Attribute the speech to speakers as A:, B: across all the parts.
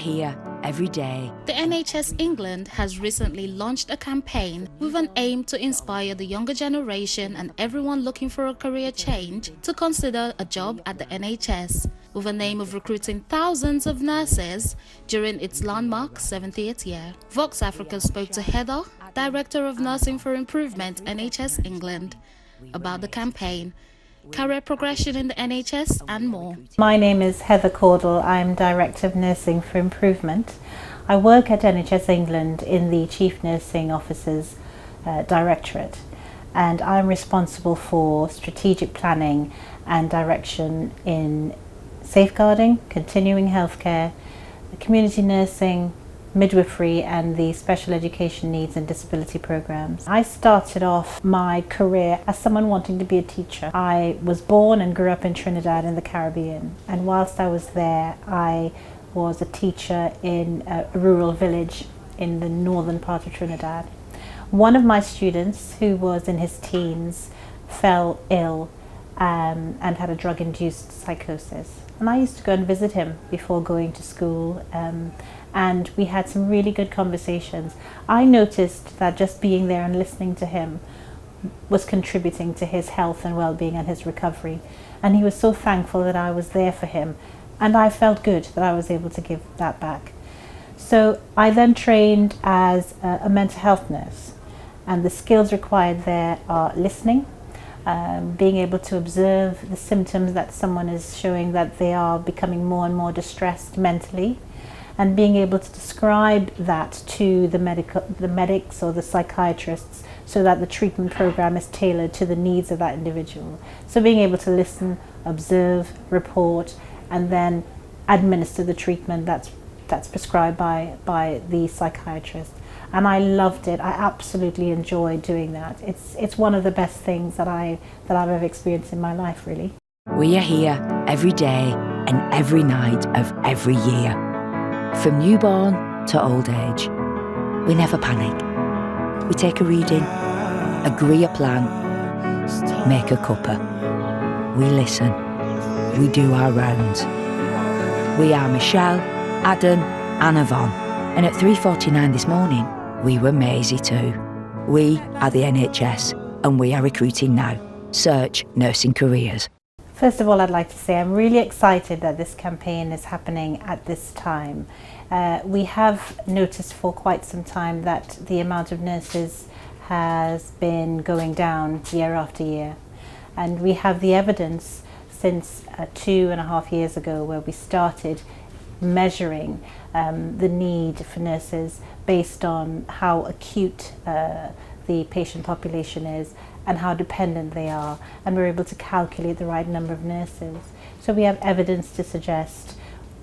A: here every day.
B: The NHS England has recently launched a campaign with an aim to inspire the younger generation and everyone looking for a career change to consider a job at the NHS, with an aim of recruiting thousands of nurses during its landmark 70th year. Voxafrica spoke to Heather, Director of Nursing for Improvement, NHS England, about the campaign, career progression in the NHS and more.
C: My name is Heather Caudle. I'm Director of Nursing for Improvement. I work at NHS England in the Chief Nursing Officer's Directorate, and I'm responsible for strategic planning and direction in safeguarding, continuing healthcare, community nursing, midwifery and the special education needs and disability programs. I started off my career as someone wanting to be a teacher. I was born and grew up in Trinidad in the Caribbean, and whilst I was there I was a teacher in a rural village in the northern part of Trinidad. One of my students, who was in his teens, fell ill and had a drug-induced psychosis. And I used to go and visit him before going to school, and we had some really good conversations. I noticed that just being there and listening to him was contributing to his health and well-being and his recovery. And he was so thankful that I was there for him, and I felt good that I was able to give that back. So I then trained as a mental health nurse, and the skills required there are listening, being able to observe the symptoms that someone is showing that they are becoming more and more distressed mentally, and being able to describe that to the medics or the psychiatrists so that the treatment program is tailored to the needs of that individual. So being able to listen, observe, report, and then administer the treatment that's prescribed by the psychiatrist. And I loved it. I absolutely enjoyed doing that. It's one of the best things that I've ever experienced in my life, really.
A: We are here every day and every night of every year. From newborn to old age. We never panic. We take a reading, agree a plan, make a cuppa. We listen. We do our rounds. We are Michelle, Adam and Yvonne. And at 3:49 this morning, we were Maisie too. We are the NHS and we are recruiting now. Search nursing careers.
C: First of all, I'd like to say I'm really excited that this campaign is happening at this time. We have noticed for quite some time that the amount of nurses has been going down year after year. And we have the evidence since 2.5 years ago, where we started measuring the need for nurses based on how acute the patient population is and how dependent they are, and we're able to calculate the right number of nurses. So we have evidence to suggest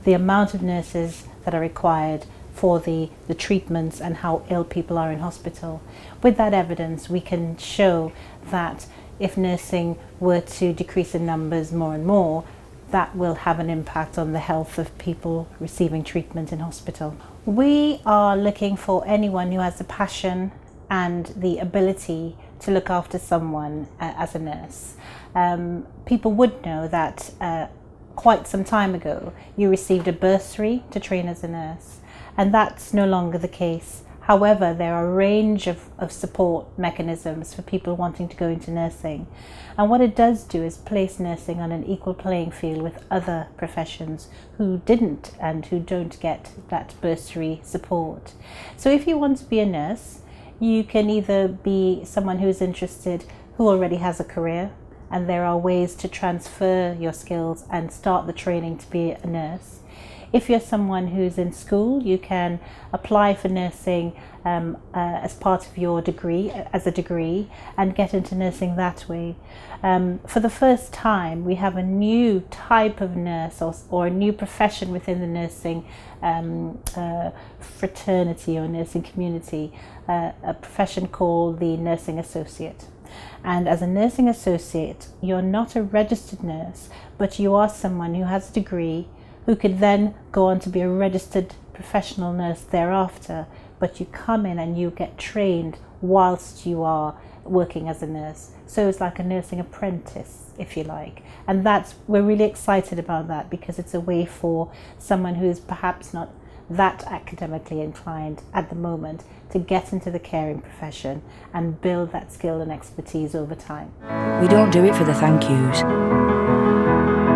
C: the amount of nurses that are required for the treatments and how ill people are in hospital. With that evidence, we can show that if nursing were to decrease in numbers more and more, that will have an impact on the health of people receiving treatment in hospital. We are looking for anyone who has the passion and the ability to look after someone as a nurse. People would know that quite some time ago you received a bursary to train as a nurse, and that's no longer the case. However, there are a range of support mechanisms for people wanting to go into nursing, and what it does do is place nursing on an equal playing field with other professions who didn't and who don't get that bursary support. So if you want to be a nurse, you can either be someone who's interested who already has a career, and there are ways to transfer your skills and start the training to be a nurse. If you're someone who's in school, you can apply for nursing as part of your degree, as a degree, and get into nursing that way. For the first time, we have a new type of nurse or a new profession within the nursing fraternity or nursing community, a profession called the nursing associate. And as a nursing associate, you're not a registered nurse, but you are someone who has a degree, who could then go on to be a registered professional nurse thereafter, but you come in and you get trained whilst you are working as a nurse. So it's like a nursing apprentice, if you like. And we're really excited about that, because it's a way for someone who is perhaps not that academically inclined at the moment to get into the caring profession and build that skill and expertise over time.
A: We don't do it for the thank yous.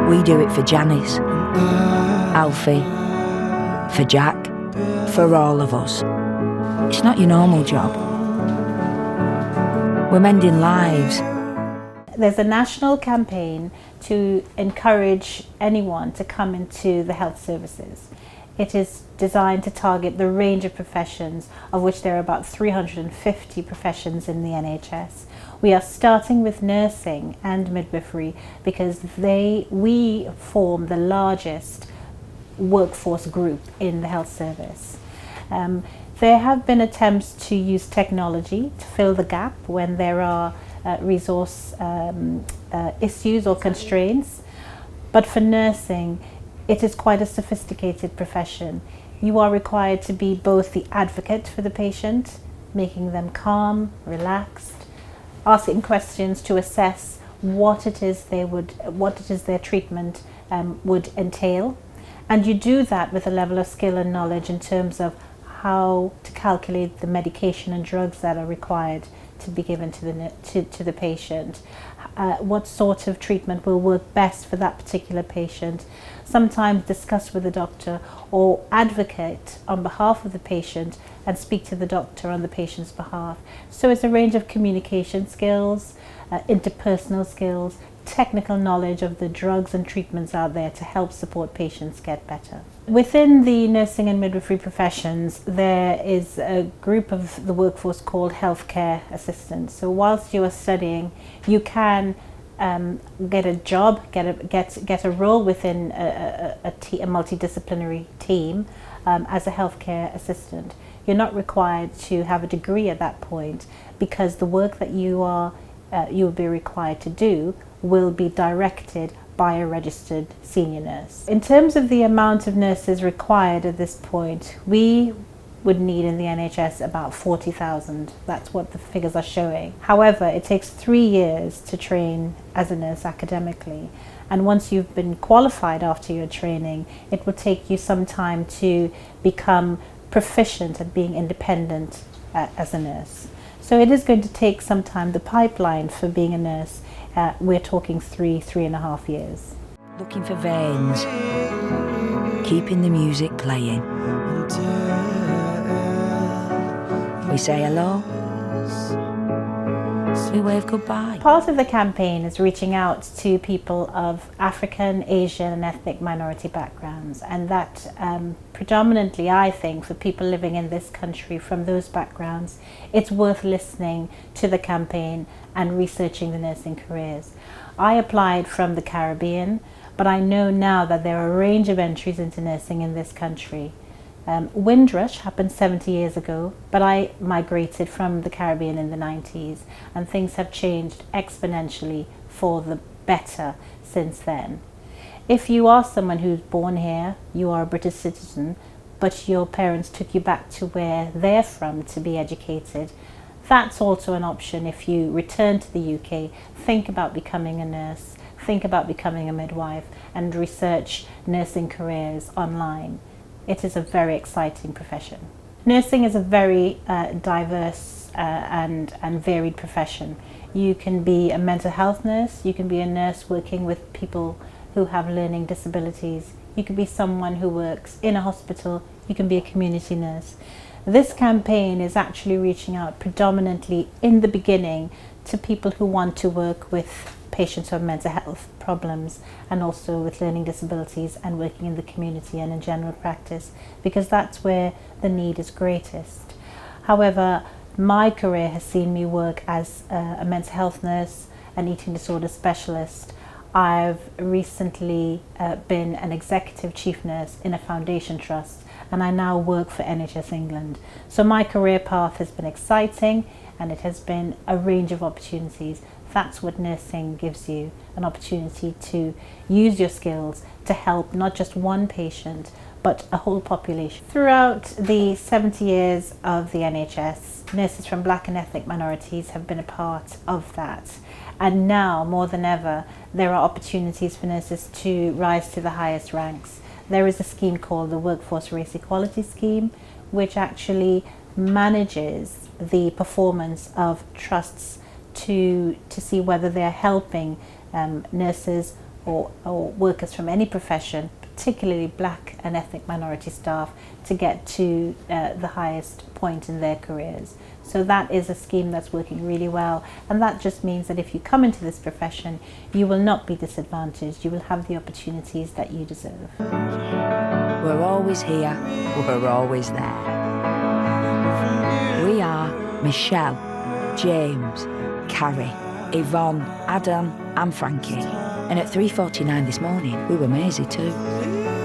A: We do it for Janice, Alfie, for Jack, for all of us. It's not your normal job. We're mending lives.
C: There's a national campaign to encourage anyone to come into the health services. It is designed to target the range of professions, of which there are about 350 professions in the NHS. We are starting with nursing and midwifery because we form the largest workforce group in the health service. There have been attempts to use technology to fill the gap when there are resource issues or constraints, but for nursing it is quite a sophisticated profession. You are required to be both the advocate for the patient, making them calm, relaxed, asking questions to assess what it is their treatment would entail, and you do that with a level of skill and knowledge in terms of how to calculate the medication and drugs that are required to be given to the patient, what sort of treatment will work best for that particular patient, sometimes discuss with the doctor or advocate on behalf of the patient and speak to the doctor on the patient's behalf. So it's a range of communication skills, interpersonal skills, technical knowledge of the drugs and treatments out there to help support patients get better. Within the nursing and midwifery professions, there is a group of the workforce called healthcare assistants. So whilst you are studying, you can get a job, get a role within a multidisciplinary team as a healthcare assistant. You're not required to have a degree at that point because the work that you will be required to do will be directed by a registered senior nurse. In terms of the amount of nurses required at this point, we would need in the NHS about 40,000. That's what the figures are showing. However, it takes 3 years to train as a nurse academically. And once you've been qualified after your training, it will take you some time to become proficient at being independent as a nurse. So it is going to take some time. The pipeline for being a nurse, we're talking 3.5 years.
A: Looking for veins, keeping the music playing. We say hello, we wave goodbye.
C: Part of the campaign is reaching out to people of African, Asian and ethnic minority backgrounds, and that predominantly, I think, for people living in this country from those backgrounds, it's worth listening to the campaign and researching the nursing careers. I applied from the Caribbean, but I know now that there are a range of entries into nursing in this country. Windrush happened 70 years ago, but I migrated from the Caribbean in the 90s, and things have changed exponentially for the better since then. If you are someone who's born here, you are a British citizen, but your parents took you back to where they're from to be educated, that's also an option. If you return to the UK, think about becoming a nurse, think about becoming a midwife, and research nursing careers online. It is a very exciting profession. Nursing is a very diverse and varied profession. You can be a mental health nurse, you can be a nurse working with people who have learning disabilities, you can be someone who works in a hospital, you can be a community nurse. This campaign is actually reaching out predominantly in the beginning to people who want to work with patients who have mental health problems and also with learning disabilities and working in the community and in general practice, because that's where the need is greatest. However, my career has seen me work as a mental health nurse, an eating disorder specialist. I've recently been an executive chief nurse in a foundation trust, and I now work for NHS England. So my career path has been exciting and it has been a range of opportunities. That's what nursing gives you, an opportunity to use your skills to help not just one patient, but a whole population. Throughout the 70 years of the NHS, nurses from black and ethnic minorities have been a part of that. And now, more than ever, there are opportunities for nurses to rise to the highest ranks. there is a scheme called the Workforce Race Equality Scheme, which actually manages the performance of trusts to see whether they're helping nurses or workers from any profession, particularly black and ethnic minority staff, to get to the highest point in their careers. So that is a scheme that's working really well, and that just means that if you come into this profession, you will not be disadvantaged. You will have the opportunities that you deserve.
A: We're always here, we're always there. We are Michelle, James, Carrie, Yvonne, Adam and Frankie. And at 3:49 this morning, we were Maisie too.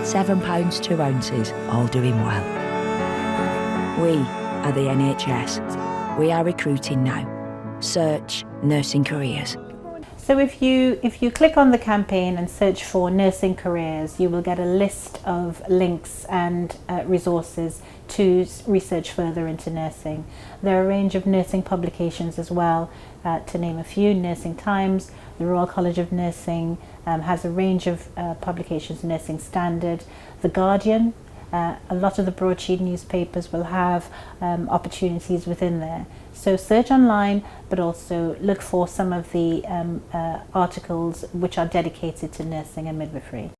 A: £7 2 ounces, all doing well. We are the NHS. We are recruiting now. Search nursing careers.
C: So if you click on the campaign and search for nursing careers, you will get a list of links and resources to research further into nursing. There are a range of nursing publications as well, to name a few. Nursing Times, the Royal College of Nursing has a range of publications, Nursing Standard, The Guardian. A lot of the broadsheet newspapers will have opportunities within there. So search online, but also look for some of the articles which are dedicated to nursing and midwifery.